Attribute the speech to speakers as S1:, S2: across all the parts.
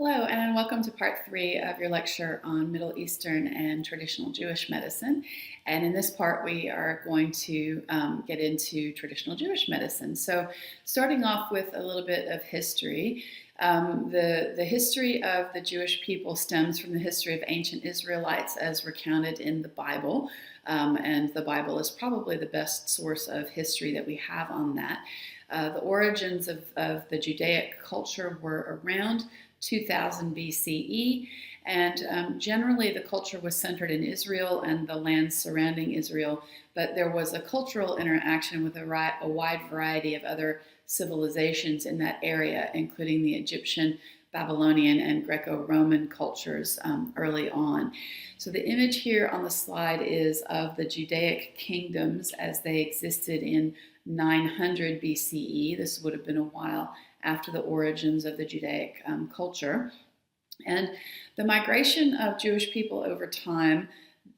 S1: Hello, and welcome to part 3 of your lecture on Middle Eastern and traditional Jewish medicine. And in this part, we are going to get into traditional Jewish medicine. So, starting off with a little bit of history. The history of the Jewish people stems from the history of ancient Israelites as recounted in the Bible. And the Bible is probably the best source of history that we have on that. The origins of the Judaic culture were around 2000 BCE, and generally the culture was centered in Israel and the lands surrounding Israel, but there was a cultural interaction with a wide variety of other civilizations in that area, including the Egyptian, Babylonian, and Greco-Roman cultures early on. So the image here on the slide is of the Judaic kingdoms as they existed in 900 BCE. This would have been a while after the origins of the Judaic culture. And the migration of Jewish people over time,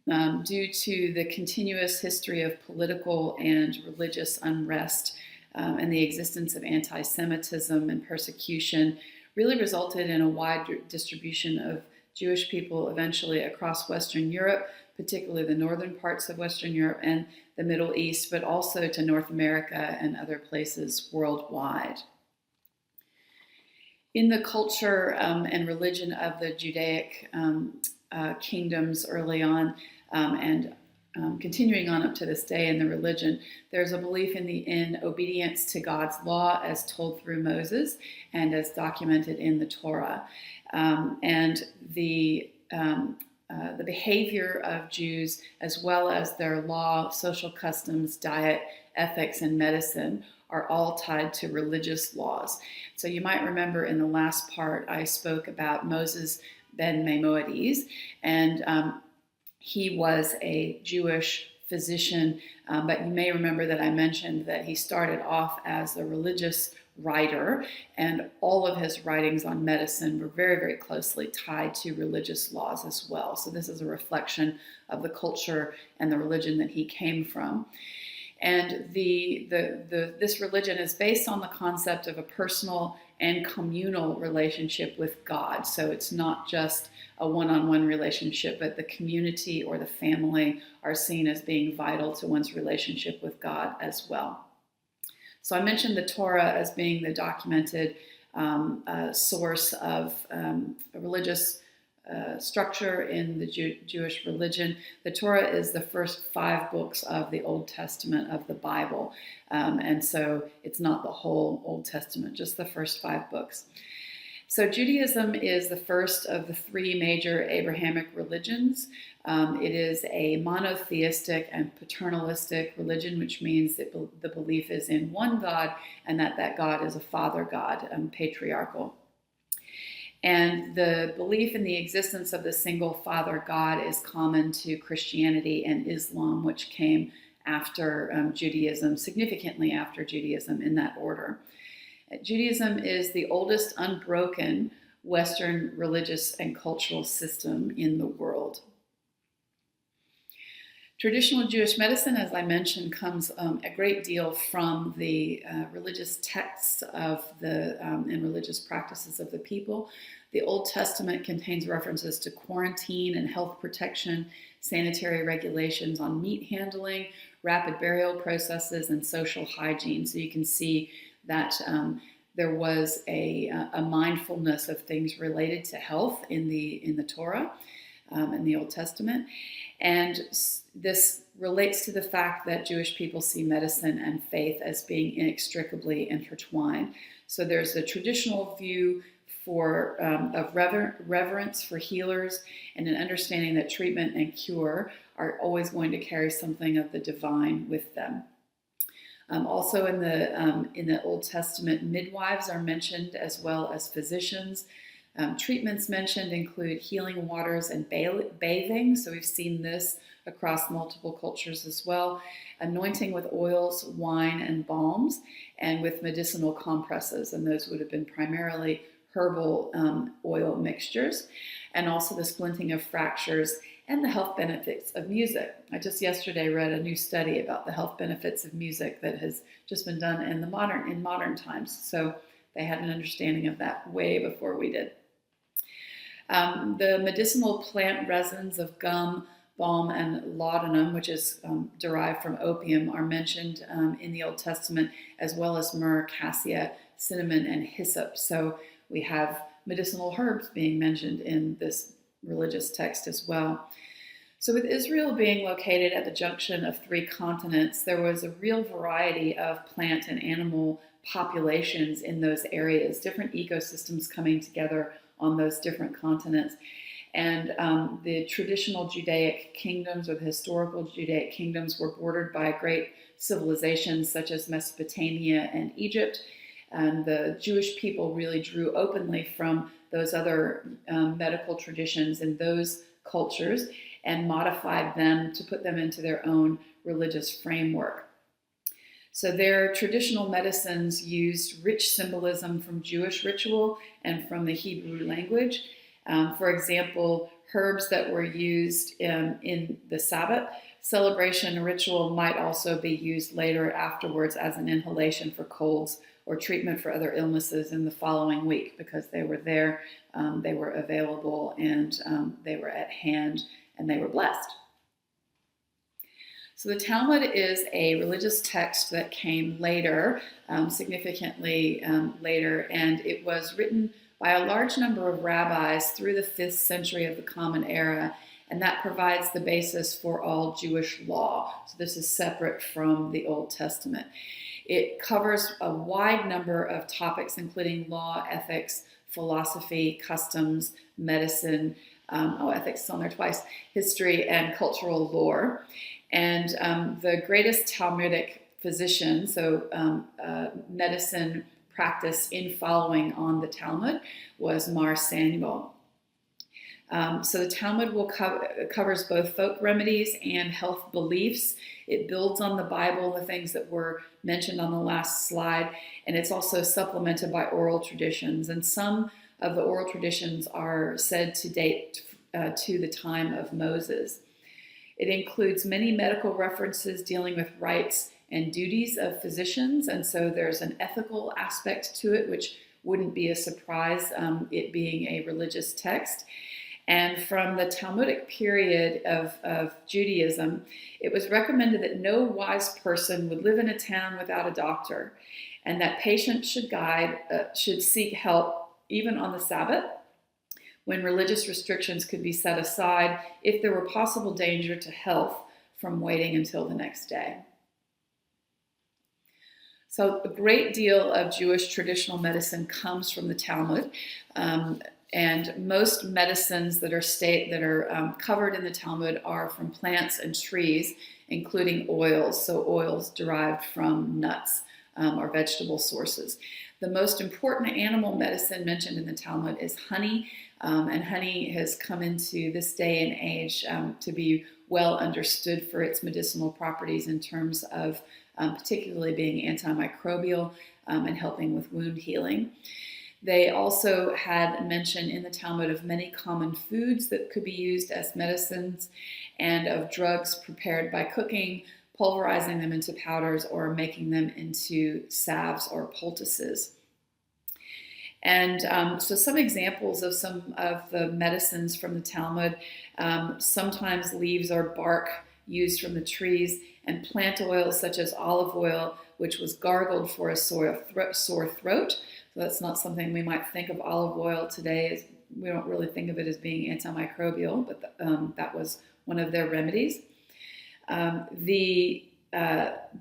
S1: due to the continuous history of political and religious unrest and the existence of anti-Semitism and persecution, really resulted in a wide distribution of Jewish people eventually across Western Europe, particularly the northern parts of Western Europe and the Middle East, but also to North America and other places worldwide. In the culture and religion of the Judaic kingdoms early on, and continuing on up to this day in the religion, there's a belief in obedience to God's law as told through Moses and as documented in the Torah. And the behavior of Jews, as well as their law, social customs, diet, ethics, and medicine, are all tied to religious laws. So you might remember in the last part I spoke about Moses ben Maimonides, and he was a Jewish physician, but you may remember that I mentioned that he started off as a religious writer, and all of his writings on medicine were very, very closely tied to religious laws as well. So this is a reflection of the culture and the religion that he came from. And this religion is based on the concept of a personal and communal relationship with God. So it's not just a one-on-one relationship, but the community or the family are seen as being vital to one's relationship with God as well. So I mentioned the Torah as being the documented source of a religious structure in the Jewish religion. The Torah is the first 5 books of the Old Testament of the Bible. And so it's not the whole Old Testament, just the first 5 books. So Judaism is the first of the 3 major Abrahamic religions. It is a monotheistic and paternalistic religion, which means that the belief is in one God and that God is a father God, patriarchal. And the belief in the existence of the single father God is common to Christianity and Islam, which came after Judaism, significantly after Judaism in that order. Judaism is the oldest unbroken Western religious and cultural system in the world. Traditional Jewish medicine, as I mentioned, comes a great deal from the religious texts of and religious practices of the people. The Old Testament contains references to quarantine and health protection, sanitary regulations on meat handling, rapid burial processes, and social hygiene. So you can see that there was a mindfulness of things related to health in the Torah, in the Old Testament. And this relates to the fact that Jewish people see medicine and faith as being inextricably intertwined. So there's a traditional view of reverence for healers and an understanding that treatment and cure are always going to carry something of the divine with them. Also in the Old Testament, midwives are mentioned as well as physicians. Treatments mentioned include healing waters and bathing, so we've seen this across multiple cultures as well, anointing with oils, wine, and balms, and with medicinal compresses, and those would have been primarily herbal oil mixtures, and also the splinting of fractures and the health benefits of music. I just yesterday read a new study about the health benefits of music that has just been done in modern times, so they had an understanding of that way before we did. The medicinal plant resins of gum, balm, and laudanum, which is derived from opium, are mentioned in the Old Testament, as well as myrrh, cassia, cinnamon, and hyssop. So we have medicinal herbs being mentioned in this religious text as well. So with Israel being located at the junction of 3 continents, there was a real variety of plant and animal populations in those areas, different ecosystems coming together on those different continents. And the traditional Judaic kingdoms, or the historical Judaic kingdoms, were bordered by great civilizations such as Mesopotamia and Egypt. And the Jewish people really drew openly from those other medical traditions in those cultures and modified them to put them into their own religious framework. So their traditional medicines used rich symbolism from Jewish ritual and from the Hebrew language. For example, herbs that were used in the Sabbath celebration ritual might also be used later afterwards as an inhalation for colds or treatment for other illnesses in the following week, because they were there, they were available, and they were at hand, and they were blessed. So the Talmud is a religious text that came later, significantly later, and it was written by a large number of rabbis through the 5th century of the Common Era, and that provides the basis for all Jewish law. So this is separate from the Old Testament. It covers a wide number of topics, including law, ethics, philosophy, customs, medicine, ethics is on there twice, history, and cultural lore. And the greatest Talmudic physician, so medicine practice in following on the Talmud, was Mar Samuel. So the Talmud covers both folk remedies and health beliefs. It builds on the Bible, the things that were mentioned on the last slide, and it's also supplemented by oral traditions. And some of the oral traditions are said to date to the time of Moses. It includes many medical references dealing with rights and duties of physicians, and so there's an ethical aspect to it, which wouldn't be a surprise, it being a religious text. And from the Talmudic period of Judaism, it was recommended that no wise person would live in a town without a doctor, and that patients should seek help even on the Sabbath, when religious restrictions could be set aside if there were possible danger to health from waiting until the next day. So a great deal of Jewish traditional medicine comes from the Talmud, and most medicines that are covered in the Talmud are from plants and trees, including oils, so oils derived from nuts or vegetable sources. The most important animal medicine mentioned in the Talmud is honey, and honey has come into this day and age to be well understood for its medicinal properties in terms of particularly being antimicrobial and helping with wound healing. They also had mention in the Talmud of many common foods that could be used as medicines, and of drugs prepared by cooking, pulverizing them into powders, or making them into salves or poultices. And so some examples of some of the medicines from the Talmud, sometimes leaves or bark used from the trees, and plant oils such as olive oil, which was gargled for a sore throat. So that's not something we might think of olive oil today. We don't really think of it as being antimicrobial, but that was one of their remedies. The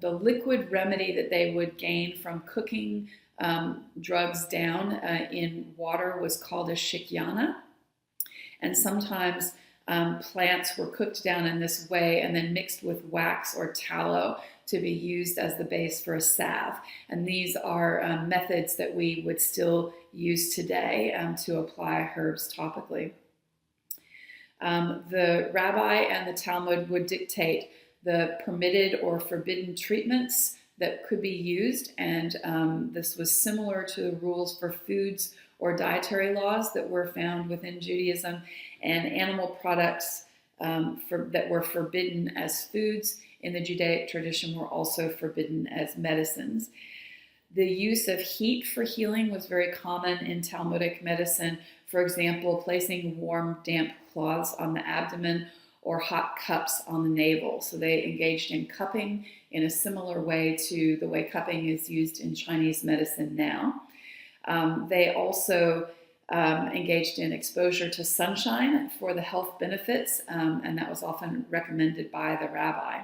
S1: liquid remedy that they would gain from cooking drugs down in water was called a shikyana, and sometimes plants were cooked down in this way and then mixed with wax or tallow to be used as the base for a salve. And these are methods that we would still use today to apply herbs topically. The rabbi and the Talmud would dictate the permitted or forbidden treatments that could be used, and this was similar to the rules for foods or dietary laws that were found within Judaism, and animal products that were forbidden as foods in the Judaic tradition were also forbidden as medicines. The use of heat for healing was very common in Talmudic medicine. For example, placing warm, damp cloths on the abdomen or hot cups on the navel. So they engaged in cupping in a similar way to the way cupping is used in Chinese medicine now. They also engaged in exposure to sunshine for the health benefits, and that was often recommended by the rabbi.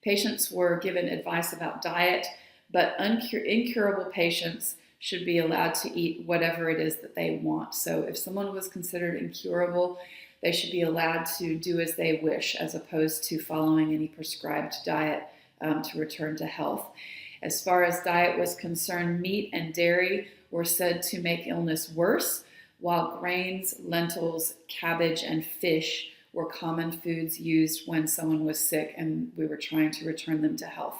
S1: Patients were given advice about diet, but incurable patients should be allowed to eat whatever it is that they want. So if someone was considered incurable, they should be allowed to do as they wish, as opposed to following any prescribed diet to return to health. As far as diet was concerned, meat and dairy were said to make illness worse, while grains, lentils, cabbage, and fish were common foods used when someone was sick and we were trying to return them to health.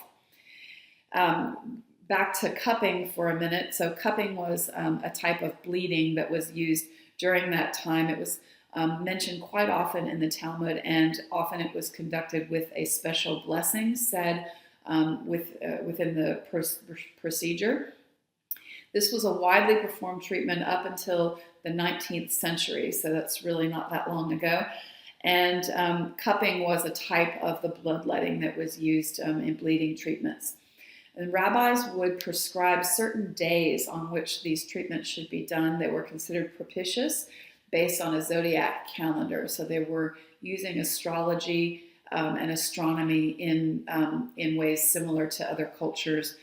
S1: Back to cupping for a minute. So cupping was a type of bleeding that was used during that time. It was mentioned quite often in the Talmud, and often it was conducted with a special blessing said within the procedure. This was a widely performed treatment up until the 19th century, so that's really not that long ago. And cupping was a type of the bloodletting that was used in bleeding treatments. And rabbis would prescribe certain days on which these treatments should be done. They were considered propitious based on a zodiac calendar. So they were using astrology and astronomy in ways similar to other cultures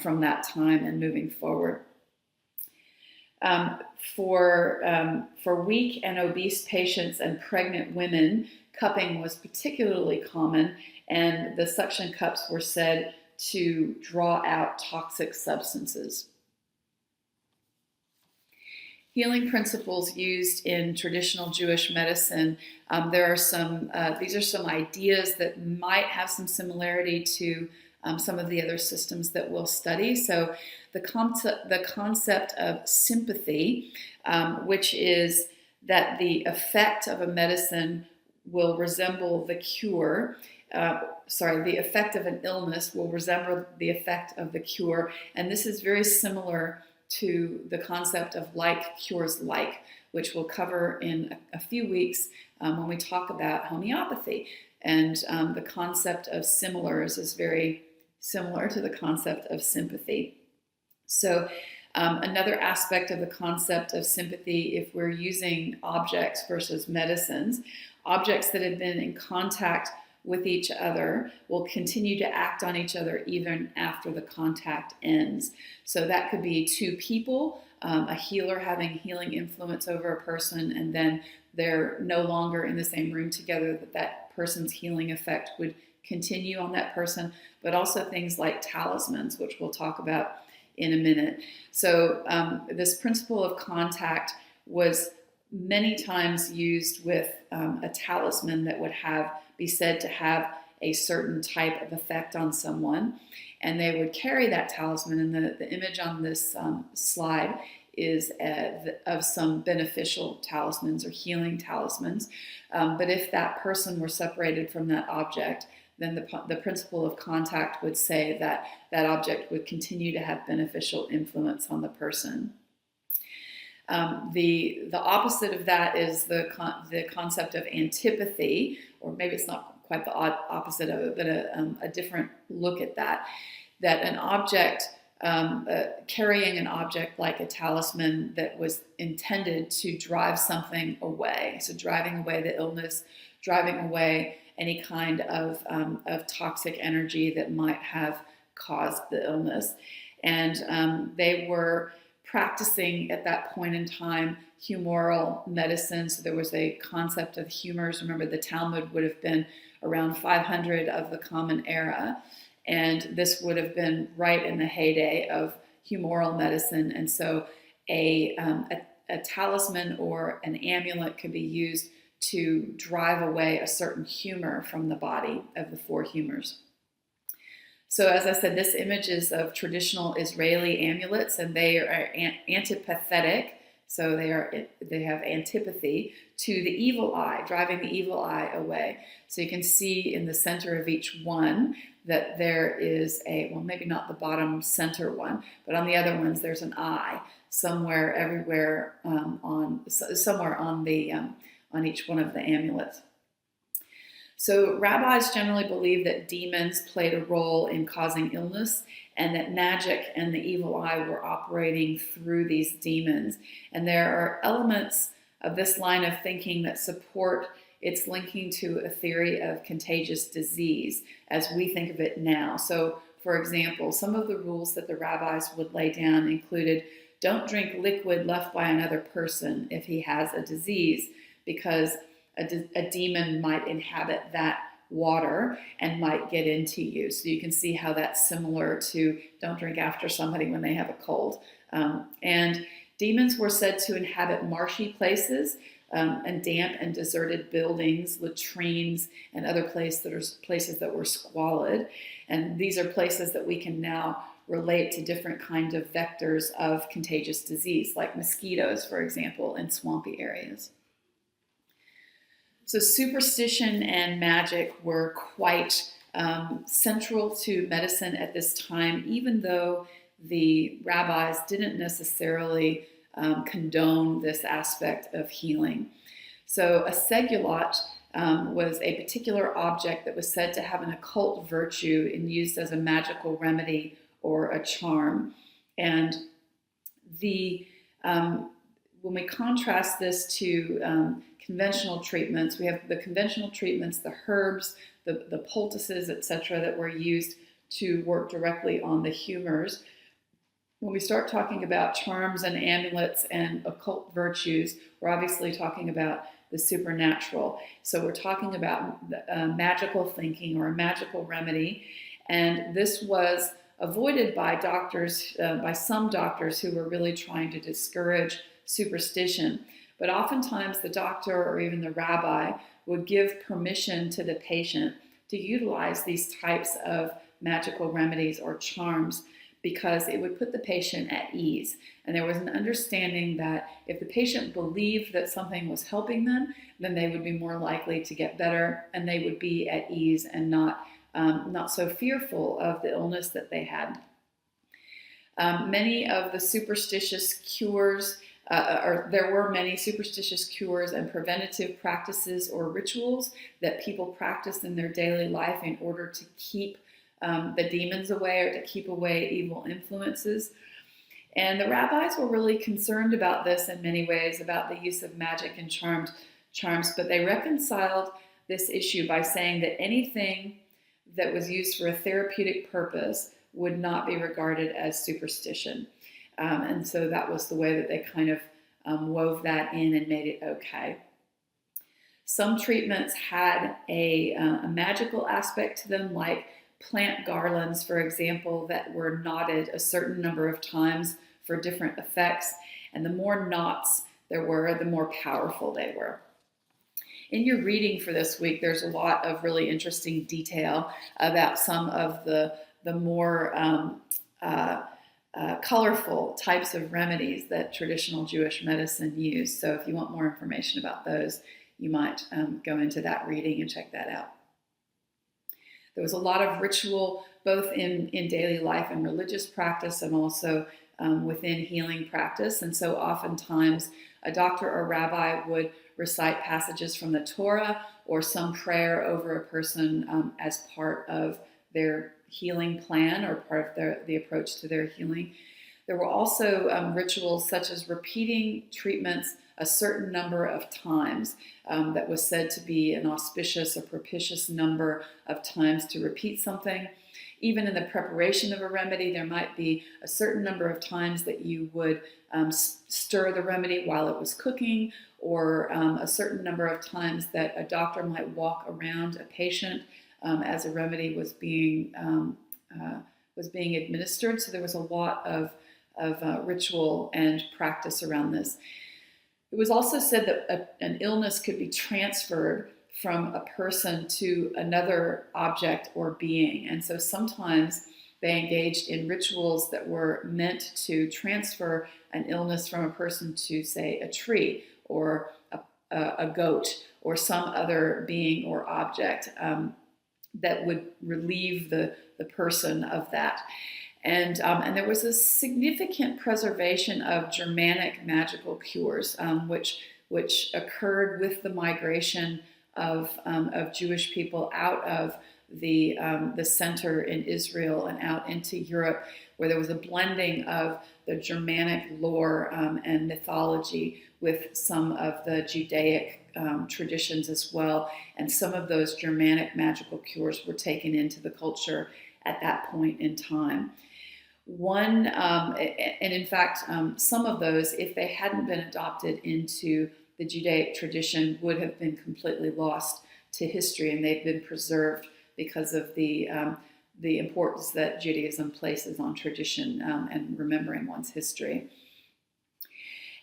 S1: from that time and moving forward. For weak and obese patients and pregnant women, cupping was particularly common, and the suction cups were said to draw out toxic substances. Healing principles used in traditional Jewish medicine. There are some. These are some ideas that might have some similarity to some of the other systems that we'll study. So, the concept of sympathy, which is that the effect of a medicine will resemble the cure. The effect of an illness will resemble the effect of the cure, and this is very similar to the concept of like cures like, which we'll cover in a few weeks when we talk about homeopathy. And the concept of similars is very similar to the concept of sympathy. So another aspect of the concept of sympathy, if we're using objects versus medicines, objects that have been in contact with each other will continue to act on each other even after the contact ends. So that could be two people, a healer having healing influence over a person, and then they're no longer in the same room together, that person's healing effect would continue on that person, but also things like talismans, which we'll talk about in a minute. So this principle of contact was many times used with a talisman that would be said to have a certain type of effect on someone, and they would carry that talisman. And the image on this slide is of some beneficial talismans or healing talismans. But if that person were separated from that object, then the principle of contact would say that that object would continue to have beneficial influence on the person. The opposite of that is the concept of antipathy, or maybe it's not quite the opposite of it, but a different look at that an object, carrying an object like a talisman that was intended to drive something away, so driving away the illness, driving away any kind of toxic energy that might have caused the illness. And they were practicing at that point in time humoral medicine. So there was a concept of humors. Remember, the Talmud would have been around 500 of the Common Era, and this would have been right in the heyday of humoral medicine. And so a talisman or an amulet could be used to drive away a certain humor from the body of the four humors. So as I said, this image is of traditional Israeli amulets, and they are antipathetic. So they have antipathy to the evil eye, driving the evil eye away. So you can see in the center of each one that there is well, maybe not the bottom center one, but on the other ones there's an eye somewhere, everywhere, somewhere on each one of the amulets. So rabbis generally believe that demons played a role in causing illness, and that magic and the evil eye were operating through these demons. And there are elements of this line of thinking that support its linking to a theory of contagious disease as we think of it now. So, for example, some of the rules that the rabbis would lay down included: don't drink liquid left by another person if he has a disease, because a demon might inhabit that water and might get into you. So you can see how that's similar to don't drink after somebody when they have a cold. And demons were said to inhabit marshy places and damp and deserted buildings, latrines, and other places that were squalid. And these are places that we can now relate to different kinds of vectors of contagious disease, like mosquitoes, for example, in swampy areas. So superstition and magic were quite central to medicine at this time, even though the rabbis didn't necessarily condone this aspect of healing. So a segulot was a particular object that was said to have an occult virtue and used as a magical remedy or a charm. And when we contrast this to conventional treatments, we have the conventional treatments, the herbs, the poultices, etc., that were used to work directly on the humors. When we start talking about charms and amulets and occult virtues, we're obviously talking about the supernatural. So we're talking about magical thinking or a magical remedy. And this was avoided by doctors, by some doctors who were really trying to discourage superstition. But oftentimes the doctor or even the rabbi would give permission to the patient to utilize these types of magical remedies or charms, because it would put the patient at ease. And there was an understanding that if the patient believed that something was helping them, then they would be more likely to get better, and they would be at ease and not so fearful of the illness that they had. Many of the superstitious cures, there were many superstitious cures and preventative practices or rituals that people practiced in their daily life in order to keep the demons away or to keep away evil influences. And the rabbis were really concerned about this in many ways, about the use of magic and charms, but they reconciled this issue by saying that anything that was used for a therapeutic purpose would not be regarded as superstition. And so that was the way that they kind of wove that in and made it okay. Some treatments had a magical aspect to them, like plant garlands, for example, that were knotted a certain number of times for different effects. And the more knots there were, the more powerful they were. In your reading for this week, there's a lot of really interesting detail about some of the more colorful types of remedies that traditional Jewish medicine used. So if you want more information about those, you might go into that reading and check that out. There was a lot of ritual, both in daily life and religious practice, and also within healing practice. And so oftentimes a doctor or rabbi would recite passages from the Torah or some prayer over a person as part of their healing plan or part of the approach to their healing. There were also rituals such as repeating treatments a certain number of times. That was said to be an auspicious or propitious number of times to repeat something. Even in the preparation of a remedy, there might be a certain number of times that you would stir the remedy while it was cooking, or a certain number of times that a doctor might walk around a patient as a remedy was being administered. So there was a lot of ritual and practice around this. It was also said that an illness could be transferred from a person to another object or being. And so sometimes they engaged in rituals that were meant to transfer an illness from a person to, say, a tree or a goat or some other being or object. that would relieve the person of that. And there was a significant preservation of Germanic magical cures, which occurred with the migration of Jewish people out of the center in Israel and out into Europe, where there was a blending of the Germanic lore and mythology with some of the Judaic traditions as well. And some of those Germanic magical cures were taken into the culture at that point in time. And in fact, some of those, if they hadn't been adopted into the Judaic tradition, would have been completely lost to history, and they've been preserved because of the importance that Judaism places on tradition and remembering one's history.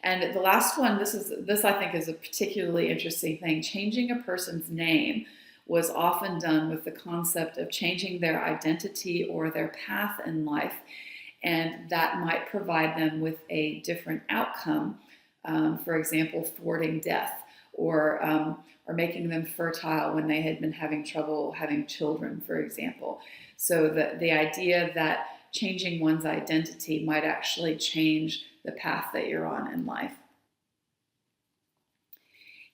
S1: And the last one, this I think is a particularly interesting thing. Changing a person's name was often done with the concept of changing their identity or their path in life, and that might provide them with a different outcome. For example, thwarting death, or making them fertile when they had been having trouble having children, for example. So the idea that changing one's identity might actually change the path that you're on in life.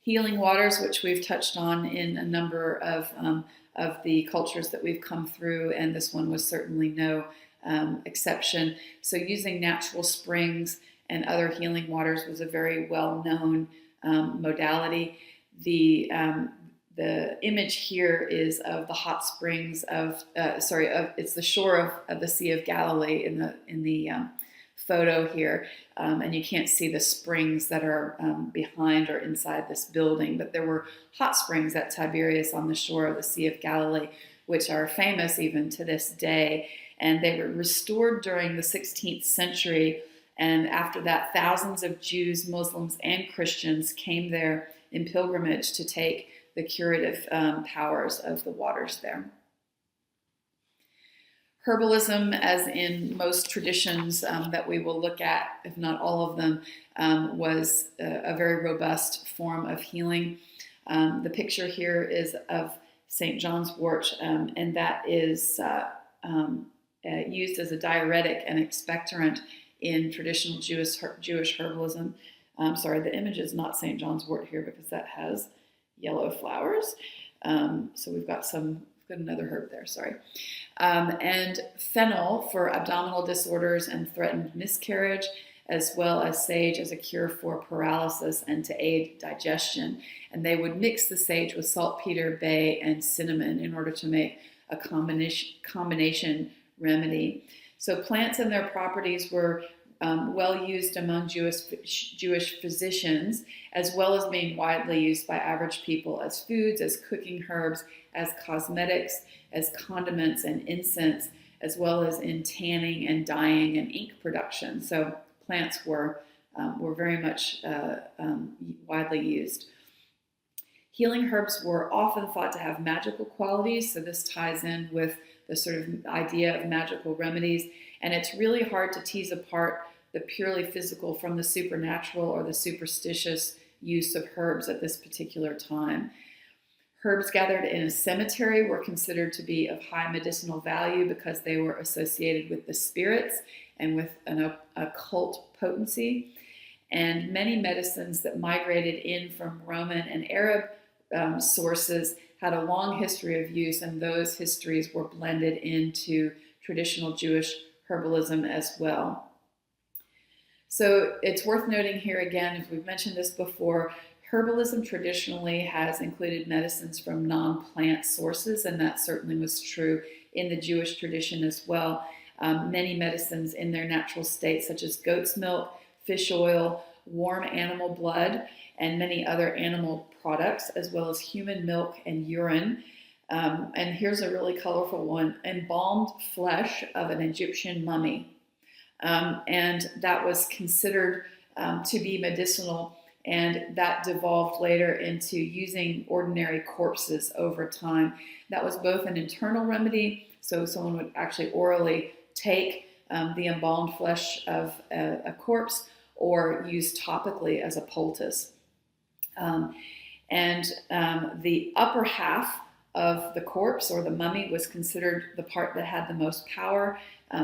S1: Healing waters, which we've touched on in a number of the cultures that we've come through, and this one was certainly no exception. So using natural springs and other healing waters was a very well-known modality. The image here is of the hot springs it's the shore of the Sea of Galilee in the photo here, and you can't see the springs that are behind or inside this building, but there were hot springs at Tiberias on the shore of the Sea of Galilee, which are famous even to this day, and they were restored during the 16th century. And after that, thousands of Jews, Muslims, and Christians came there in pilgrimage to take the curative powers of the waters there. Herbalism, as in most traditions that we will look at, if not all of them, was a very robust form of healing. The picture here is of St. John's wort, and that is used as a diuretic and expectorant in traditional Jewish herbalism. The image is not St. John's wort here because that has yellow flowers. So we've got another herb there, sorry. And fennel for abdominal disorders and threatened miscarriage, as well as sage as a cure for paralysis and to aid digestion. And they would mix the sage with saltpeter, bay, and cinnamon in order to make a combination remedy. So plants and their properties were well used among Jewish physicians, as well as being widely used by average people as foods, as cooking herbs, as cosmetics, as condiments and incense, as well as in tanning and dyeing and ink production. So plants were very much widely used. Healing herbs were often thought to have magical qualities, so this ties in with the sort of idea of magical remedies, and it's really hard to tease apart the purely physical from the supernatural or the superstitious use of herbs at this particular time. Herbs gathered in a cemetery were considered to be of high medicinal value because they were associated with the spirits and with an occult potency. And many medicines that migrated in from Roman and Arab sources had a long history of use, and those histories were blended into traditional Jewish herbalism as well. So it's worth noting here again, if we've mentioned this before, herbalism traditionally has included medicines from non-plant sources, and that certainly was true in the Jewish tradition as well. Many medicines in their natural state, such as goat's milk, fish oil, warm animal blood, and many other animal products, as well as human milk and urine. And here's a really colorful one: embalmed flesh of an Egyptian mummy. And that was considered to be medicinal, and that devolved later into using ordinary corpses over time. That was both an internal remedy, so someone would actually orally take the embalmed flesh of a corpse, or use topically as a poultice. The upper half of the corpse or the mummy was considered the part that had the most power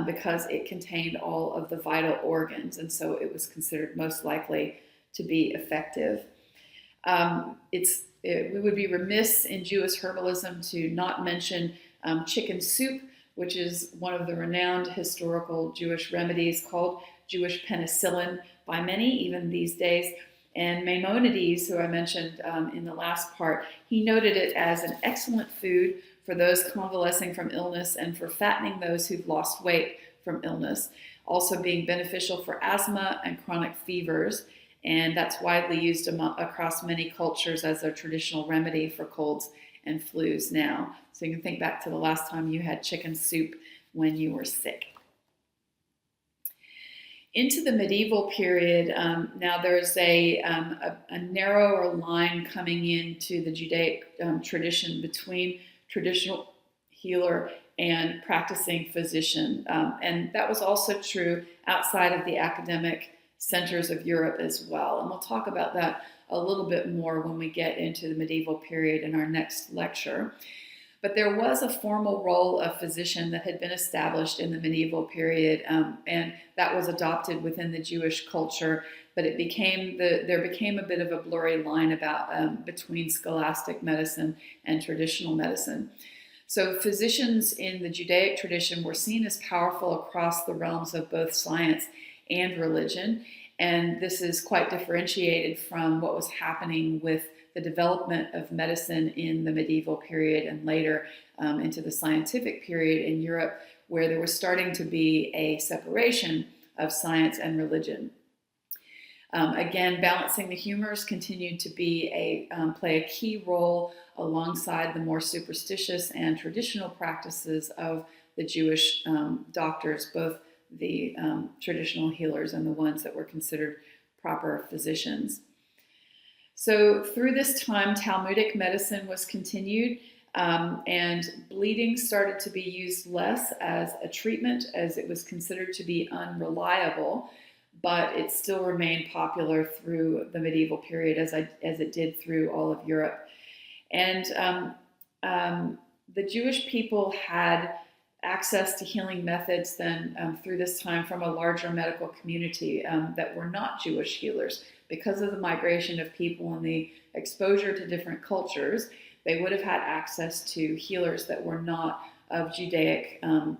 S1: because it contained all of the vital organs, and so it was considered most likely to be effective. We would be remiss in Jewish herbalism to not mention chicken soup, which is one of the renowned historical Jewish remedies called Jewish penicillin by many, even these days. And Maimonides, who I mentioned in the last part, he noted it as an excellent food for those convalescing from illness and for fattening those who've lost weight from illness, also being beneficial for asthma and chronic fevers. And that's widely used across many cultures as a traditional remedy for colds and flus now. So you can think back to the last time you had chicken soup when you were sick. Into the medieval period, now there's a narrower line coming into the Judaic tradition between traditional healer and practicing physician. And that was also true outside of the academic centers of Europe as well. And we'll talk about that a little bit more when we get into the medieval period in our next lecture. But there was a formal role of physician that had been established in the medieval period, and that was adopted within the Jewish culture. But there became a bit of a blurry line between scholastic medicine and traditional medicine. So physicians in the Judaic tradition were seen as powerful across the realms of both science and religion, and this is quite differentiated from what was happening with the development of medicine in the medieval period and later into the scientific period in Europe, where there was starting to be a separation of science and religion. Again, balancing the humors continued to be play a key role alongside the more superstitious and traditional practices of the Jewish doctors, both the traditional healers and the ones that were considered proper physicians. So through this time, Talmudic medicine was continued, and bleeding started to be used less as a treatment as it was considered to be unreliable, but it still remained popular through the medieval period as it did through all of Europe. And the Jewish people had access to healing methods then through this time from a larger medical community that were not Jewish healers. Because of the migration of people and the exposure to different cultures, they would have had access to healers that were not of the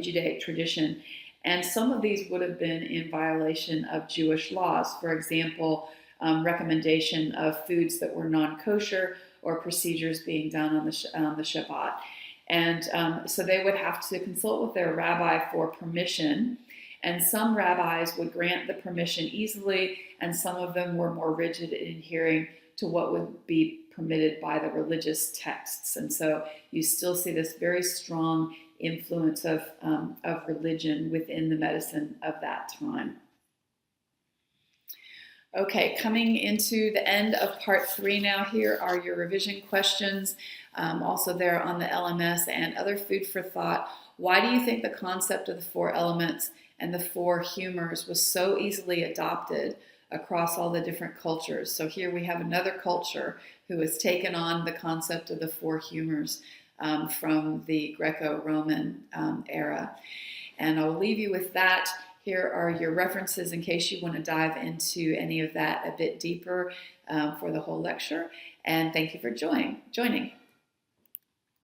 S1: Judaic tradition. And some of these would have been in violation of Jewish laws. For example, recommendation of foods that were non-kosher or procedures being done on the Shabbat. And so they would have to consult with their rabbi for permission. And some rabbis would grant the permission easily, and some of them were more rigid in adhering to what would be permitted by the religious texts. And so you still see this very strong influence of religion within the medicine of that time. Okay, coming into the end of part 3 now, here are your revision questions, also there on the LMS and other food for thought. Why do you think the concept of the 4 elements and the 4 humors was so easily adopted across all the different cultures? So here we have another culture who has taken on the concept of the 4 humors from the Greco-Roman era. And I'll leave you with that. Here are your references in case you want to dive into any of that a bit deeper for the whole lecture. And thank you for joining.